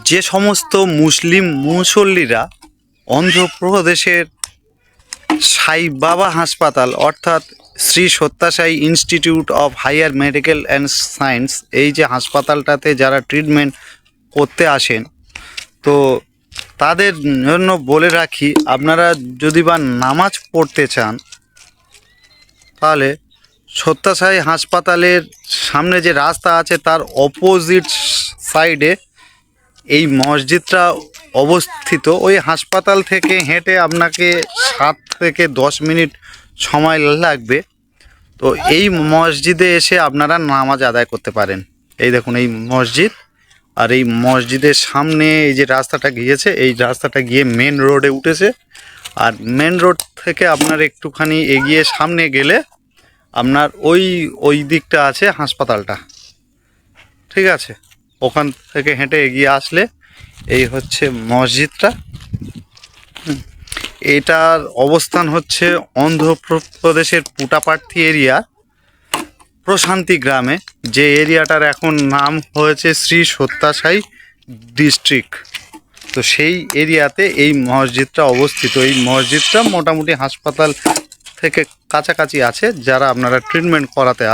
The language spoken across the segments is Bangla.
যে সমস্ত মুসলিম মুসল্লিরা অন্ধ্রপ্রদেশের সাই বাবা হাসপাতাল অর্থাৎ Shri Sathyasai institute of higher medical and science এই যে হাসপাতালটাতে যারা ট্রিটমেন্ট করতে আসেন, তো তাদের জন্য বলে রাখি, আপনারা যদি বা নামাজ পড়তে চান তাহলে সত্যাসাই হাসপাতালের সামনে যে রাস্তা আছে তার অপোজিট সাইডে এই মসজিদটা অবস্থিত। ওই হাসপাতাল থেকে হেঁটে আপনাকে 7 থেকে 10 মিনিট সময় লাগবে। তো এই মসজিদে এসে আপনারা নামাজ আদায় করতে পারেন। এই দেখুন এই মসজিদ, আর এই মসজিদের সামনে এই যে রাস্তাটা গিয়েছে, এই রাস্তাটা গিয়ে মেন রোডে উঠেছে। আর মেন রোড থেকে আপনার একটুখানি এগিয়ে সামনে গেলে আপনার ওই দিকটা আছে হাসপাতালটা, ঠিক আছে? ওখান থেকে হেঁটে এগিয়ে আসলে এই হচ্ছে মসজিদটা। এটার অবস্থান হচ্ছে অন্ধ্রপ্রদেশের পুটাপার্থী এরিয়া প্রশান্তি গ্রামে, যে এরিয়াটার এখন নাম হয়েছে শ্রী সত্যাসাই ডিস্ট্রিক্ট। তো সেই এরিয়াতে এই মসজিদটা অবস্থিত। এই মসজিদটা মোটামুটি হাসপাতাল থেকে কাছাকাছি আছে। যারা আপনারা ট্রিটমেন্ট করাতে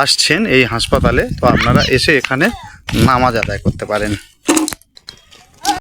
আসছেন এই হাসপাতালে, তো আপনারা এসে এখানে নামাজ আদায় করতে পারেন।